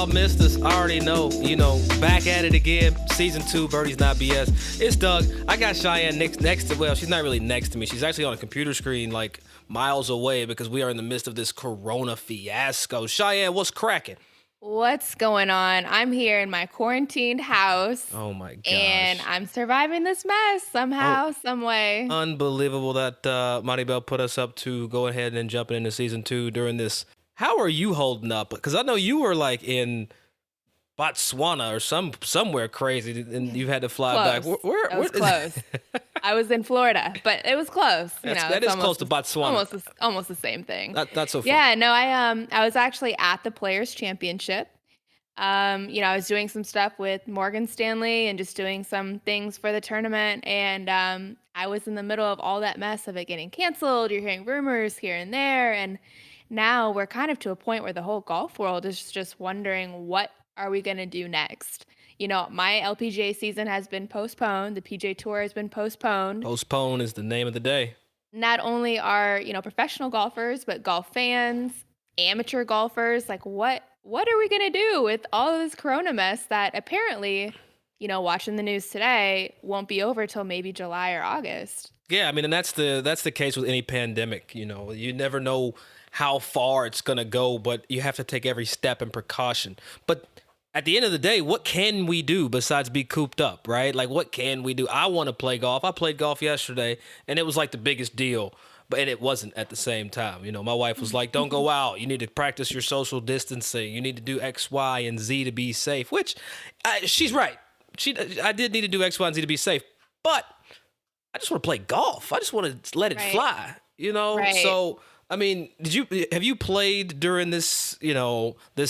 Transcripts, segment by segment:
y'all missed us, I already know. Back at it again. Season 2, Birdies Not BS. It's Doug. I got Cheyenne next to, well, she's not really next to me. She's actually on a computer screen like miles away because we are in the midst of this corona fiasco. Cheyenne, what's cracking? What's going on? I'm here in my quarantined house Oh my and gosh. I'm surviving this mess Oh, somehow, some way. unbelievable that Monty Bell put us up to go ahead and jumping into season 2 during this. How are you holding up? Because I know you were like in Botswana or somewhere crazy, and you had to fly back. Close. That was close. I was in Florida, but it was close. That It's is close to Botswana. almost the same thing. That's so fun. Yeah, no, I was actually at the Players Championship. I was doing some stuff with Morgan Stanley and just doing some things for the tournament. And I was in the middle of all that mess of it getting canceled. You're hearing rumors here and there. And now we're kind of to a point where the whole golf world is just wondering, what are we going to do next? My LPGA season has been postponed. The PJ Tour has been postponed. Postpone is the name of the day. Not only are, professional golfers, but golf fans, amateur golfers, like what are we going to do with all of this corona mess that apparently, watching the news today won't be over till maybe July or August. Yeah, I mean, and that's the case with any pandemic. You never know how far it's gonna go, but you have to take every step and precaution. But at the end of the day, what can we do besides be cooped up, right? Like, what can we do? I want to play golf. I played golf yesterday, and it was like the biggest deal, and it wasn't at the same time. My wife was like, "Don't go out. You need to practice your social distancing. You need to do X, Y, and Z to be safe." Which, she's right. I did need to do X, Y, and Z to be safe, but I just want to play golf. I just want to let it Right. fly, Right. So, I mean, have you played during this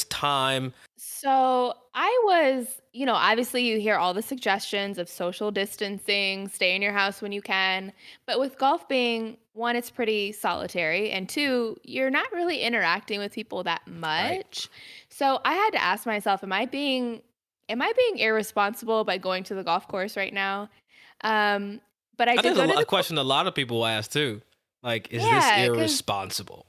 time? So I was, obviously you hear all the suggestions of social distancing, stay in your house when you can. But with golf being, one, it's pretty solitary, and two, you're not really interacting with people that Right. much. So I had to ask myself, am I being irresponsible by going to the golf course right now? Um, but I I did think go to a the question a lot of people ask too. Like, is this yeah, because irresponsible?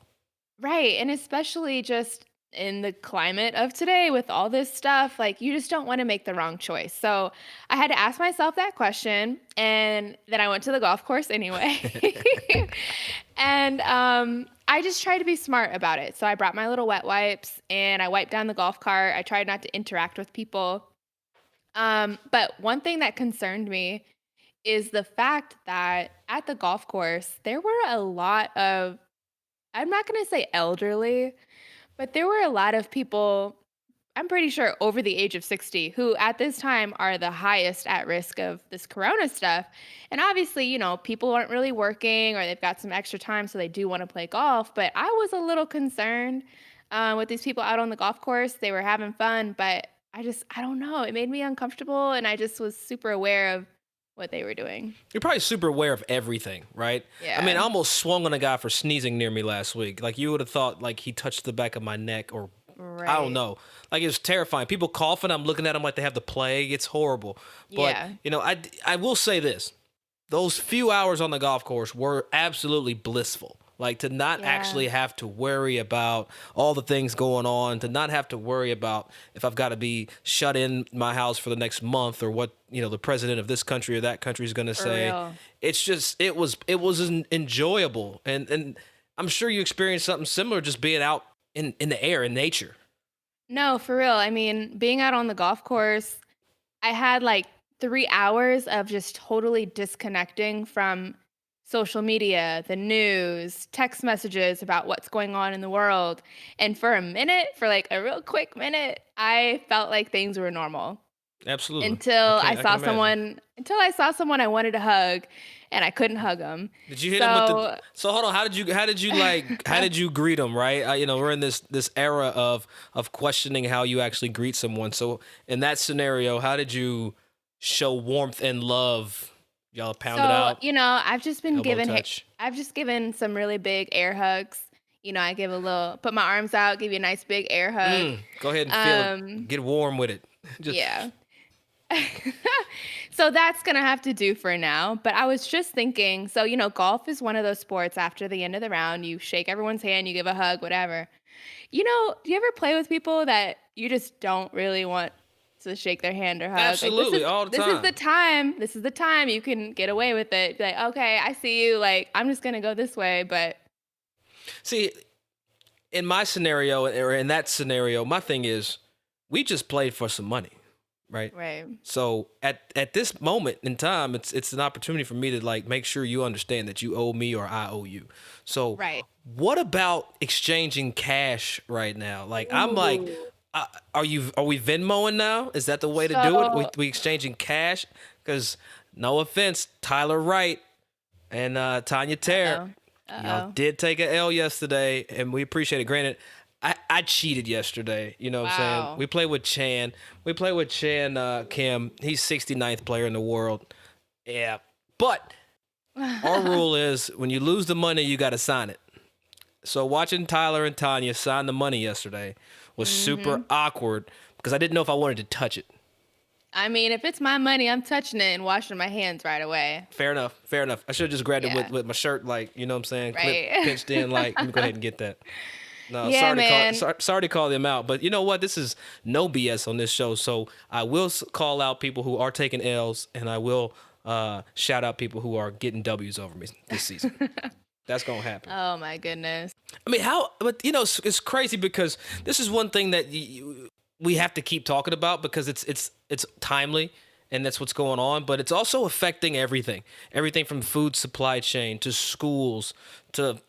right, and especially just in the climate of today with all this stuff, like you just don't want to make the wrong choice. So I had to ask myself that question, and then I went to the golf course anyway. And I just tried to be smart about it. So I brought my little wet wipes and I wiped down the golf cart. I tried not to interact with people. But one thing that concerned me is the fact that at the golf course, there were a lot of, I'm not going to say elderly, but there were a lot of people, I'm pretty sure over the age of 60, who at this time are the highest at risk of this corona stuff. And obviously, people aren't really working or they've got some extra time, so they do want to play golf. But I was a little concerned with these people out on the golf course. They were having fun, but I don't know. It made me uncomfortable. And I just was super aware of what they were doing. You're probably super aware of everything, right? I mean, I Yeah. almost swung on a guy for sneezing near me last week. Like, you would have thought like he touched the back of my neck, or I don't Right. know. Like, it was terrifying. People coughing, I'm looking at them like they have the plague. It's horrible. But, Yeah. I will say this. Those few hours on the golf course were absolutely blissful. Like, to not Yeah. actually have to worry about all the things going on, to not have to worry about if I've got to be shut in my house for the next month, or what, the president of this country or that country is going to For say. real. It's just, it was enjoyable. And I'm sure you experienced something similar just being out in the air, in nature. No, for real. I mean, being out on the golf course, I had like 3 hours of just totally disconnecting from social media, the news, text messages about what's going on in the world. And for a minute, for like a real quick minute, I felt like things were normal Absolutely. until I I can saw imagine. someone I wanted to hug and I couldn't hug them. Did you hit him with the? So So hold on. How did you like? How did you greet him? Right. We're in this era of questioning how you actually greet someone. So in that scenario, how did you show warmth and love? Y'all pounded So, out, elbow touch. I've just given some really big air hugs. I give put my arms out, give you a nice big air hug. Go ahead and feel it. Um, Get warm with it. Just yeah. So that's gonna have to do for now. But I was just thinking, so golf is one of those sports after the end of the round, you shake everyone's hand, you give a hug, whatever. Do you ever play with people that you just don't really want to shake their hand or hug. Like Absolutely, all the this is the time. time. This is the time you can get away with it. Be like, okay, I see you. Like, I'm just gonna go this way, but See, in my scenario or in that scenario, my thing is we just played for some money, right? right. So at this moment in time, it's an opportunity for me to like make sure you understand that you owe me or I owe you. So Right. what about exchanging cash right now? Like I'm like, Ooh. are we Venmoing now? Is that the way to do it? We So, we exchanging cash? Because no offense, Tyler Wright and Tanya Terr, uh-oh. y'all Uh-oh. did take an L yesterday, and we appreciate it. Granted, I cheated yesterday. You know what I'm saying? Wow. We played with Chan. We played with Chan Kim. He's 69th player in the world. Yeah. But our rule is when you lose the money, you got to sign it. So watching Tyler and Tanya sign the money yesterday was super hmm awkward because I didn't know if I wanted to touch it. I mean, if it's my money, I'm touching it and washing my hands right away. Fair enough. Fair enough. I should have just grabbed it Yeah. with my shirt, like, you know what I'm saying? Clip Right. pinched in, like, let me go ahead and get that. No, Yeah, man. sorry to call them out, but you know what? This is no BS on this show. So I will call out people who are taking L's, and I will shout out people who are getting W's over me this season. That's gonna happen. Oh my goodness. I mean, how? But you know, it's crazy because this is one thing that we have to keep talking about because it's timely and that's what's going on. But it's also affecting everything from food supply chain to schools to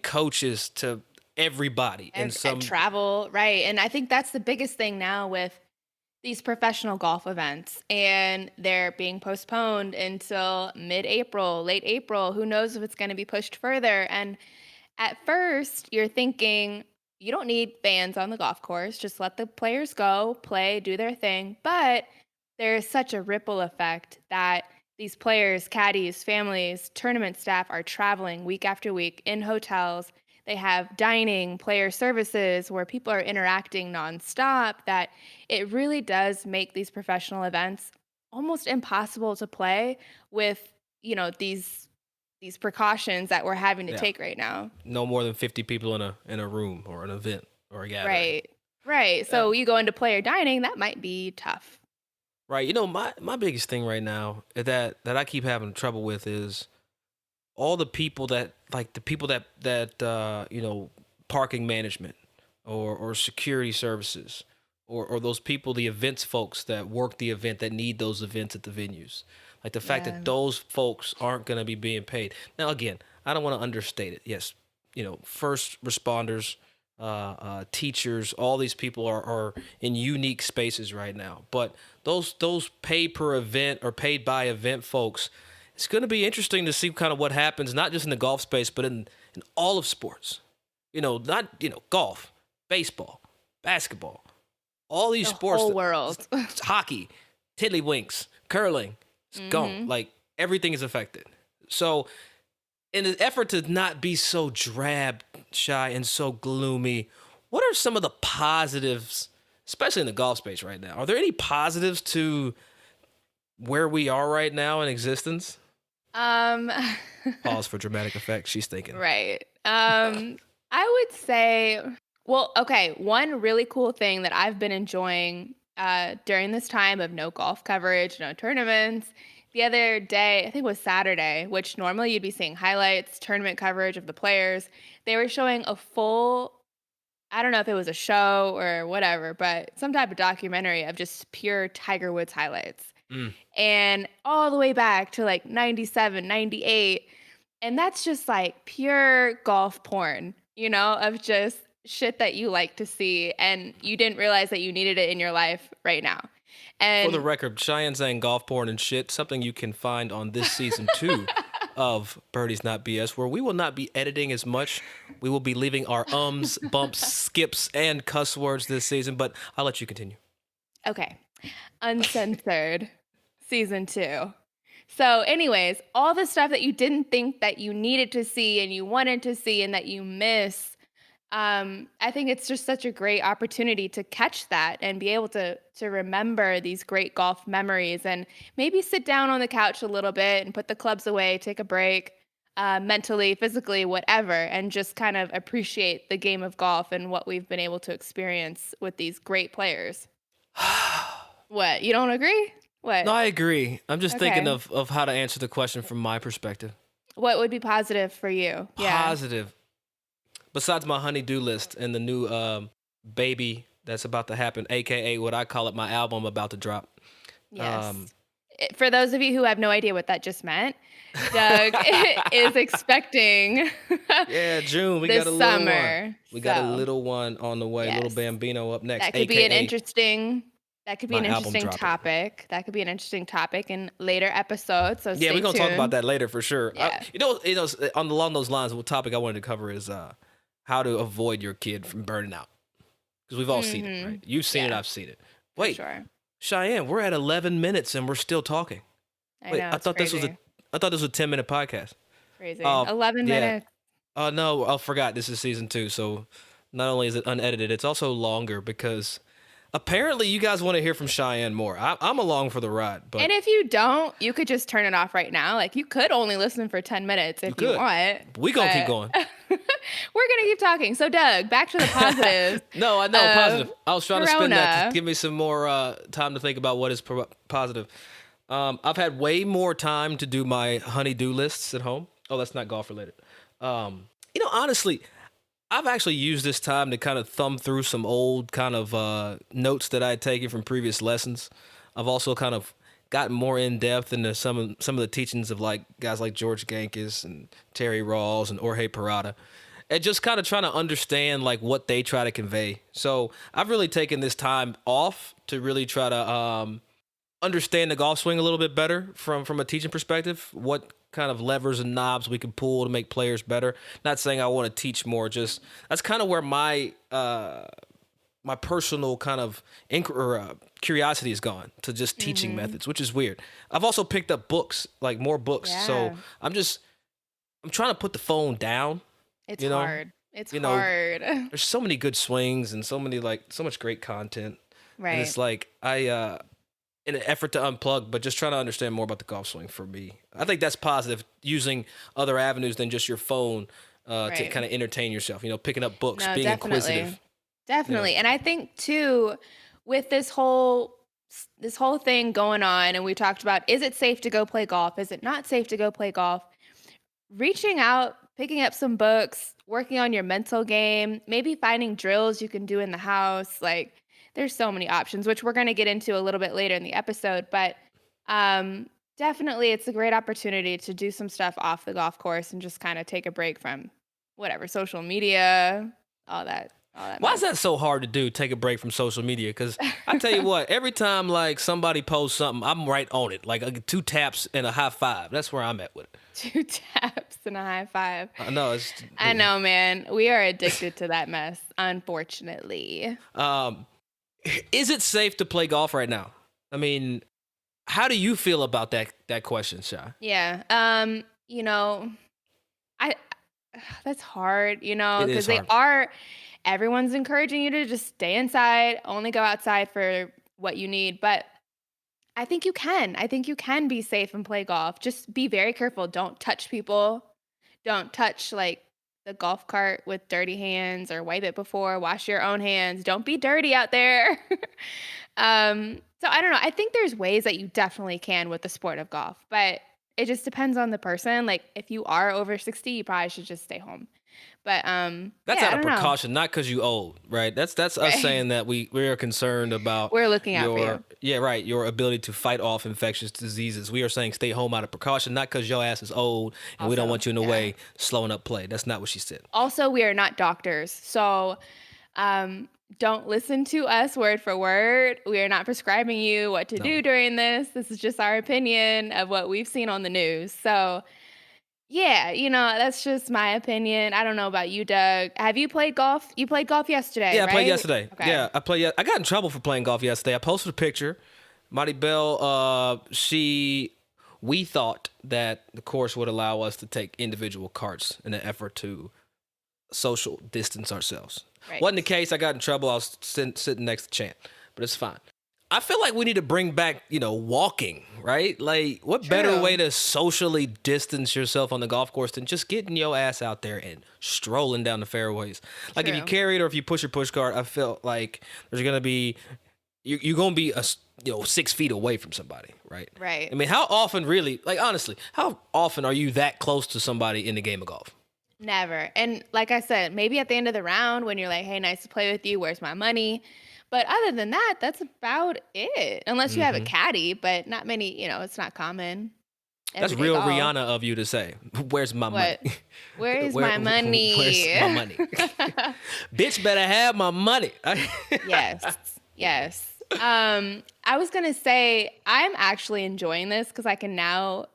coaches to everybody in And some. travel, right? And I think that's the biggest thing now with these professional golf events, and they're being postponed until mid-April, late April. Who knows if it's going to be pushed further? And at first, you're thinking you don't need fans on the golf course. Just let the players go, play, do their thing. But there's such a ripple effect that these players, caddies, families, tournament staff are traveling week after week in hotels. They have dining, player services where people are interacting nonstop. That it really does make these professional events almost impossible to play with, these precautions that we're having to Yeah, take right now. no more than 50 people in a room or an event or a gathering. Right. Right. Yeah. So you go into player dining, that might be tough. Right. You know, my biggest thing right now that I keep having trouble with is all the people that parking management or security services or those people, the events folks that work the event that need those events at the venues. Like the fact Yeah. that those folks aren't going to be being paid. Now, again, I don't want to understate it. Yes, first responders, teachers, all these people are in unique spaces right now. But those pay per event or paid by event folks, it's going to be interesting to see kind of what happens, not just in the golf space, but in all of sports. Not golf, baseball, basketball, all these The sports, whole world. hockey, tiddlywinks, curling, it's gone. hmm Like everything is affected. So in an effort to not be so drab, shy, and so gloomy, what are some of the positives, especially in the golf space right now? Are there any positives to where we are right now in existence? Um, Pause for dramatic effect. She's thinking. right. I would say, well, okay, one really cool thing that I've been enjoying during this time of no golf coverage, no tournaments. The other day, I think it was Saturday, which normally you'd be seeing highlights, tournament coverage of the players. They were showing a full, I don't know if it was a show or whatever, but some type of documentary of just pure Tiger Woods highlights. Mm. And all the way back to like 97, 98. And that's just like pure golf porn, of just shit that you like to see and you didn't realize that you needed it in your life right now. For the And record, Cheyenne saying golf porn and shit, something you can find on this season 2 of Birdie's Not BS, where we will not be editing as much. We will be leaving our ums, bumps, skips, and cuss words this season, but I'll let you continue. okay, Uncensored season 2. So, anyways, all the stuff that you didn't think that you needed to see and you wanted to see and that you miss, I think it's just such a great opportunity to catch that and be able to remember these great golf memories and maybe sit down on the couch a little bit and put the clubs away, take a break, mentally, physically, whatever, and just kind of appreciate the game of golf and what we've been able to experience with these great players. What? You don't agree? No, What? I agree. I'm just thinking Okay. of how to answer the question from my perspective. What would be positive for you? Yeah. Positive. Besides my honey-do list and the new baby that's about to happen, aka what I call it, my album about to drop. Um, Yes. For those of you who have no idea what that just meant, Doug is expecting yeah, June, we got this a little one. summer. We got a So, little one on the way, little yes. Bambino up next, That could be an aka interesting that could be my an album interesting dropping. topic. That could be an interesting topic in later episodes, so Yeah, stay we're gonna talk about tuned. that later for sure. Yeah. Along those lines, what topic I wanted to cover is how to avoid your kid from burning out because we've all seen it, right? Mhm. You've seen it, Yeah, I've seen it. for Wait, sure. Cheyenne, we're at 11 minutes and we're still talking. I Wait, know, it's crazy. I thought this was a 10-minute podcast. Crazy. Uh, 11 yeah. minutes. Oh no, I forgot this is season 2. So not only is it unedited, it's also longer because apparently you guys want to hear from Cheyenne more. I'm along for the ride, but And if you don't, you could just turn it off right now. Like, you could only listen for 10 minutes if you could. want. We gonna keep but going. We're gonna keep talking. So, Doug, back to the positives. No, I know of positive. I was trying to spin that Corona. to give me some more time to think about what is positive. I've had way more time to do my honey-do lists at home. Oh, that's not golf related. Honestly, I've actually used this time to kind of thumb through some old kind of notes that I had taken from previous lessons. I've also kind of gotten more in depth into some of the teachings of like guys like George Gankis and Terry Rawls and Jorge Parada, and just kind of trying to understand like what they try to convey. So I've really taken this time off to really try to understand the golf swing a little bit better from a teaching perspective. What kind of levers and knobs we can pull to make players better. Not saying I want to teach more, just that's kind of where my personal kind of curiosity is gone to just teaching Mhm. methods, which is weird. I've also picked up books, like more books. So Yeah. I'm trying to put the phone down. It's You know, hard. It's you know, hard. there's so many good swings and so much great content. And Right. it's like in an effort to unplug, but just trying to understand more about the golf swing for me. I think that's positive, using other avenues than just your phone to Right. kind of entertain yourself. Picking up books, No, being definitely. inquisitive. Definitely. And I think too, with this whole thing going on, and we talked about, is it safe to go play golf? Is it not safe to go play golf? Reaching out, picking up some books, working on your mental game, maybe finding drills you can do in the house. Like, there's so many options, which we're going to get into a little bit later in the episode. But definitely, it's a great opportunity to do some stuff off the golf course and just kind of take a break from whatever social media, all that Why is mess. that so hard to do? Take a break from social media? Because I tell you what, every time like somebody posts something, I'm right on it. Like 2 taps and a high five. That's where I'm at with it. 2 taps and a high five. I know it's. I know, man. We are addicted to that mess, unfortunately. Um, is it safe to play golf right now? I mean, how do you feel about that question, Shy? Yeah. I that's hard, It is because they hard. are everyone's encouraging you to just stay inside, only go outside for what you need, but I think you can. I think you can be safe and play golf. Just be very careful. Don't touch people. Don't touch like the golf cart with dirty hands or wipe it before. Wash your own hands. Don't be dirty out there. So I don't know. I think there's ways that you definitely can with the sport of golf, but it just depends on the person. Like if you are over 60, you probably should just stay home. But That's yeah, out I of don't know. precaution, not because you old, right? That's us Right. saying that we are concerned about We're looking out for your you. yeah, right, your ability to fight off infectious diseases. We are saying stay home out of precaution, not because your ass is old and we don't Also, want you in the yeah. way slowing up play. That's not what she said. Also, we are not doctors. So don't listen to us word for word. We are not prescribing you what to No. do during this. This is just our opinion of what we've seen on the news. So, yeah, that's just my opinion. I don't know about you, Doug. Have you played golf? You played golf yesterday, Yeah, I played right? yesterday. Okay. Yeah, I played. I got in trouble for playing golf yesterday. I posted a picture. Marty Bell, we thought that the course would allow us to take individual carts in an effort to social distance ourselves. Right. Wasn't the case. I got in trouble. I was sitting next to Chant, but it's fine. I feel like we need to bring back, walking, right? Like, what better True. way to socially distance yourself on the golf course than just getting your ass out there and strolling down the fairways? Like, if you True. carry it or if you push your push cart, I feel like there's gonna be you're gonna be 6 feet away from somebody, right? Right. I mean, how often, really, like honestly, how often are you that close to somebody in the game of golf? Never. And like I said, maybe at the end of the round when you're like, hey, nice to play with you. Where's my money? But other than that, that's about it. Unless you have a Hmm. caddy, but not many, it's not common. That's Everyday real golf. Rihanna of you to say. Where's my money? What? Where is Where- my money? Where's my money? Bitch better have my money. Yes. Yes. I was gonna say I'm actually enjoying this because I can now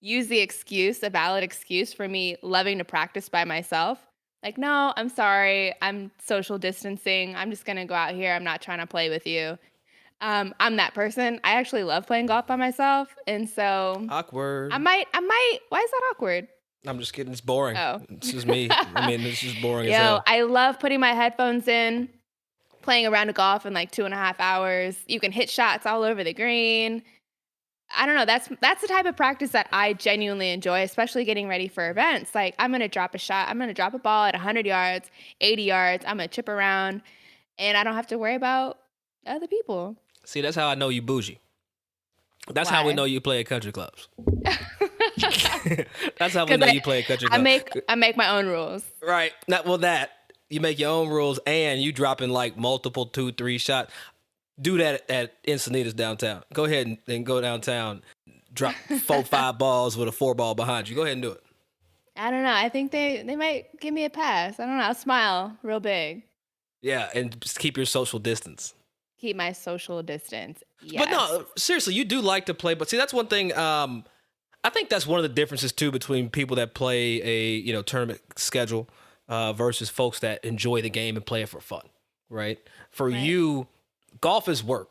use a valid excuse for me loving to practice by myself. Like, no, I'm sorry. I'm social distancing. I'm just gonna go out here. I'm not trying to play with you. I'm that person. I actually love playing golf by myself. And so Awkward. I might, why is that awkward? I'm just kidding. It's boring. Oh. It's just me. I mean, it's just boring as Yo, hell. I love putting my headphones in, playing a round of golf in like 2.5 hours. You can hit shots all over the green. I don't know. That's the type of practice that I genuinely enjoy, especially getting ready for events. Like, I'm going to drop a shot. I'm going to drop a ball at 100 yards, 80 yards. I'm going to chip around, and I don't have to worry about other people. See, that's how I know you bougie. That's how we Why? know you play at country clubs. That's how we know you play at country I clubs. make my own rules. Right. That. You make your own rules and you dropping like multiple 2-3 shots. Do that at Encinitas downtown. Go ahead and go downtown. Drop 4-5 balls with a 4-ball behind you. Go ahead and do it. I don't know. I think they might give me a pass. I don't know. I'll smile real big. Yeah, and just keep your social distance. Keep my social distance. Yes. But no, seriously, you do like to play. But see, that's one thing. I think that's one of the differences too between people that play a tournament schedule versus folks that enjoy the game and play it for fun, right? For Right. you, golf is work.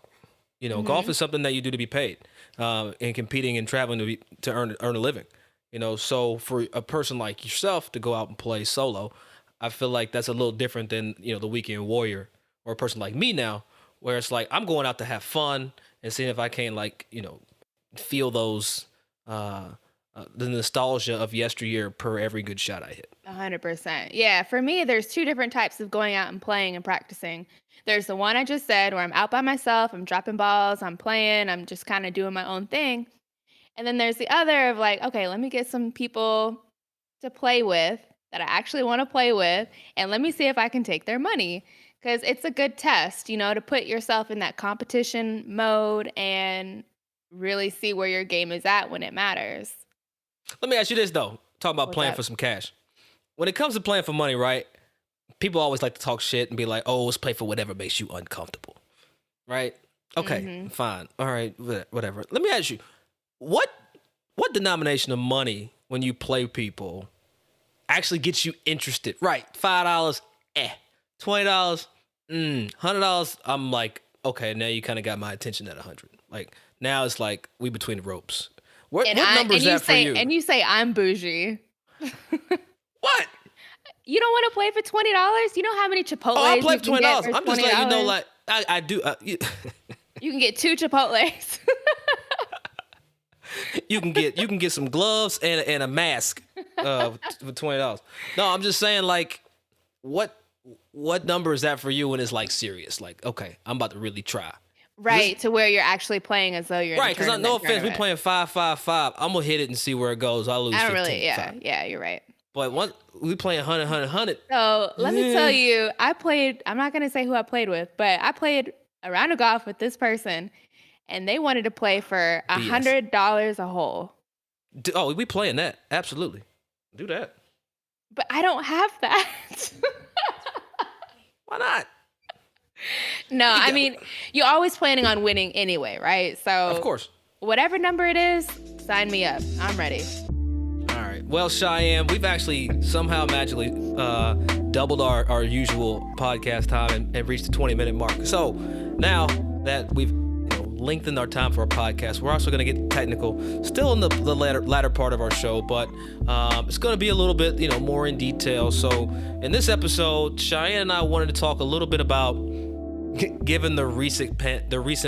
Golf Mhm. is something that you do to be paid, and competing and traveling to earn a living. So for a person like yourself to go out and play solo, I feel like that's a little different than the weekend warrior or a person like me now, where it's like I'm going out to have fun and seeing if I can feel those the nostalgia of yesteryear per every good shot I hit. 100%. Yeah, for me, there's two different types of going out and playing and practicing. There's the one I just said where I'm out by myself, I'm dropping balls, I'm playing, I'm just kind of doing my own thing. And then there's the other of like, okay, let me get some people to play with that I actually want to play with, and let me see if I can take their money. Because it's a good test, to put yourself in that competition mode and really see where your game is at when it matters. Let me ask you this though. Talking about What's playing up? for some cash. When it comes to playing for money, right? People always like to talk shit and be like, "Oh, let's play for whatever makes you uncomfortable." Right? Okay, Mhm. fine. All right, whatever. Let me ask you, what denomination of money when you play people actually gets you interested? Right. $5, $20, $100. I'm like, okay, now you kind of got my attention at 100. Like now it's like we between the ropes. What number is that for you? And you say I'm bougie. What? You don't want to play for $20? You know how many Chipotles Oh, I play you for can $20. get for I'm just letting you know, $20? like I do. You can get 2 Chipotles. You can get some gloves and a mask for $20. No, I'm just saying, like, what number is that for you when it's like serious? Like, okay, I'm about to really try. Right, to where you're actually playing as though you're Right, because because no offense, we playing 5-5-5. I'm gonna hit it and see where it goes. I lose. I don't 15, really, yeah, 5. yeah, you're right. But once we playing 100. So let me tell you, I'm not going to say who I played with, but I played a round of golf with this person and they wanted to play for $100 a hole. Oh, we playing that. Absolutely. Do that. But I don't have that. Why not? No, I mean, you're always planning on winning anyway, right? So Of course. whatever number it is, sign me up. I'm ready. All right. Well, Cheyenne, we've actually somehow magically doubled our usual podcast time and reached the 20-minute mark. So now that we've lengthened our time for our podcast, we're also going to get technical still in the latter part of our show, but it's going to be a little bit more in detail. So in this episode, Cheyenne and I wanted to talk a little bit about, given the recent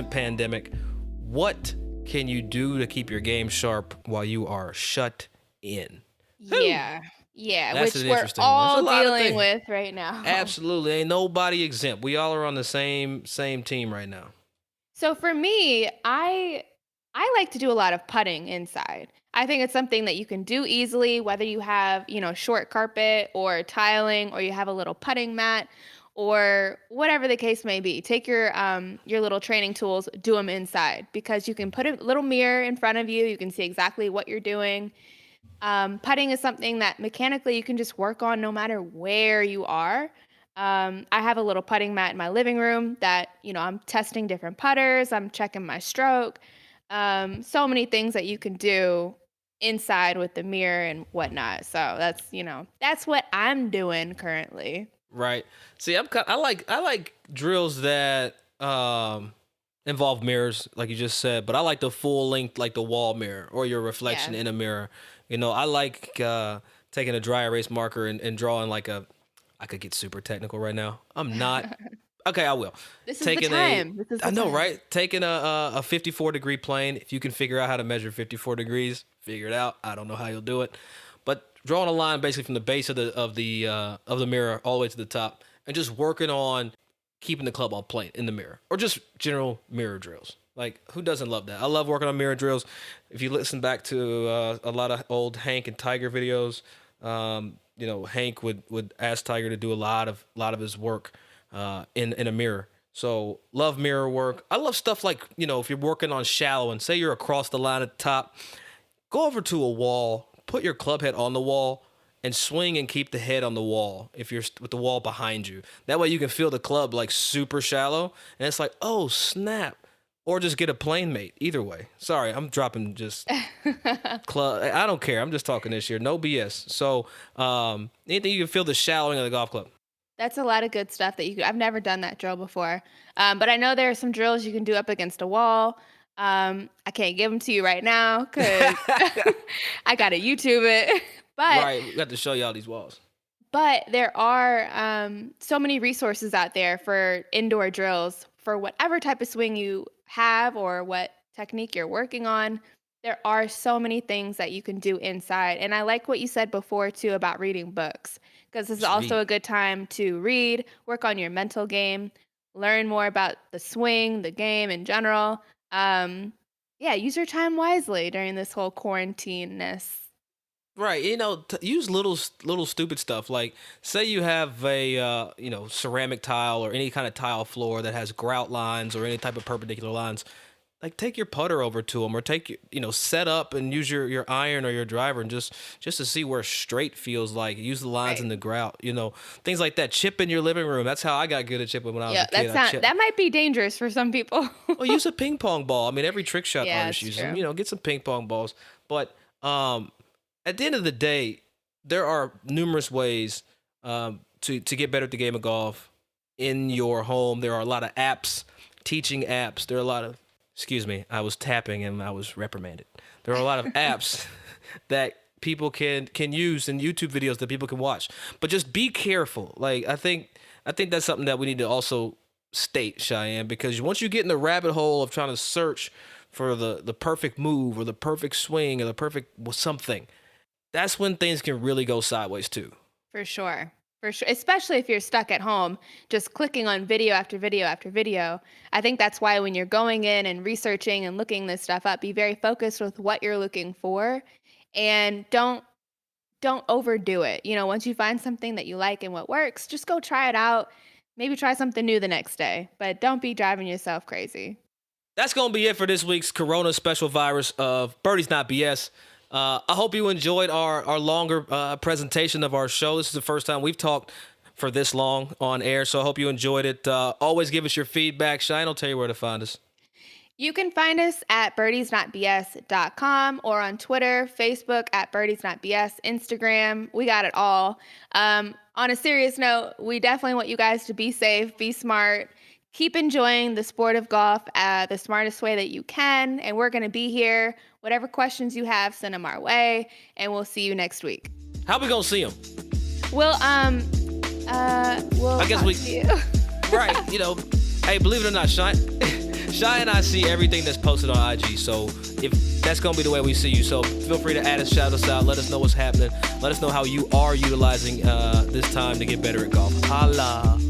pandemic, what can you do to keep your game sharp while you are shut in? Yeah. Yeah, That's which an we're interesting one. There's a all lot of dealing things. with right now. Absolutely, ain't nobody exempt. We all are on the same team right now. So for me, I like to do a lot of putting inside. I think it's something that you can do easily, whether you have, short carpet or tiling, or you have a little putting mat, or whatever the case may be. Take your little training tools, do them inside, because you can put a little mirror in front of you. You can see exactly what you're doing. Putting is something that mechanically you can just work on no matter where you are. I have a little putting mat in my living room that, I'm testing different putters, I'm checking my stroke. So many things that you can do inside with the mirror and whatnot. So that's what I'm doing currently. Right. See, I like drills that involve mirrors, like you just said, but I like the full length, like the wall mirror or your reflection Yeah. in a mirror. I like taking a dry erase marker and drawing like a. I could get super technical right now. I'm not. Okay, I will. This is the Taking a. time. This is I the know, time. right? Taking a 54-degree plane. If you can figure out how to measure 54 degrees, figure it out. I don't know how you'll do it, but drawing a line basically from the base of the mirror all the way to the top, and just working on keeping the club on plane in the mirror, or just general mirror drills. Like, who doesn't love that? I love working on mirror drills. If you listen back to a lot of old Hank and Tiger videos, Hank would ask Tiger to do a lot of his work in a mirror. So love mirror work. I love stuff like, if you're working on shallow and say you're across the line at the top, go over to a wall, put your club head on the wall, and swing and keep the head on the wall if you're with the wall behind you. That way you can feel the club like super shallow, and it's like, oh snap. Or just get a plane mate. Either way. Sorry, I'm dropping just club. I don't care. I'm just talking this year. No BS. So anything you can feel the shallowing of the golf club. That's a lot of good stuff that I've never done that drill before. But I know there are some drills you can do up against a wall. I can't give them to you right now because I got to YouTube it. But Right. We got to show y'all these walls. But there are so many resources out there for indoor drills for whatever type of swing you have or what technique you're working on. There are so many things that you can do inside. And I like what you said before, too, about reading books, because this is also Sweet. a good time to read, work on your mental game, learn more about the swing, the game in general. Yeah, use your time wisely during this whole quarantine-ness. Right, use little stupid stuff. Like, say you have a ceramic tile or any kind of tile floor that has grout lines or any type of perpendicular lines. Like, take your putter over to them, or take set up and use your iron or your driver, and just to see where straight feels like. Use the lines in Right. the grout, things like that. Chip in your living room. That's how I got good at chipping when I was Yeah, a kid. I chip. that might be dangerous for some people. Well, use a ping pong ball. I mean, every trick shot Yeah, artist it's uses them. true. Get some ping pong balls. But at the end of the day, there are numerous ways to get better at the game of golf in your home. There are a lot of apps, teaching apps. There are a lot of, excuse me, I was tapping and I was reprimanded. There are a lot of apps that people can use, and YouTube videos that people can watch. But just be careful. Like, I think that's something that we need to also state, Cheyenne, because once you get in the rabbit hole of trying to search for the perfect move or the perfect swing or the perfect something, that's when things can really go sideways too. For sure. For sure. Especially if you're stuck at home, just clicking on video after video after video. I think that's why when you're going in and researching and looking this stuff up, be very focused with what you're looking for, and don't overdo it. Once you find something that you like and what works, just go try it out. Maybe try something new the next day, but don't be driving yourself crazy. That's going to be it for this week's Corona special virus of Birdie's Not BS. I hope you enjoyed our longer presentation of our show. This is the first time we've talked for this long on air, so I hope you enjoyed it. Always give us your feedback. Shine will tell you where to find us. You can find us at birdiesnotbs.com or on Twitter, Facebook at birdiesnotbs, Instagram. We got it all. On a serious note, we definitely want you guys to be safe, be smart, keep enjoying the sport of golf the smartest way that you can. And we're going to be here. Whatever questions you have, send them our way, and we'll see you next week. How we going to see them? We'll I guess talk we- to you. Right, hey, believe it or not, Shine Shy and I see everything that's posted on IG. So if that's gonna be the way we see you, so feel free to add us, shout us out, let us know what's happening, let us know how you are utilizing this time to get better at golf. Holla.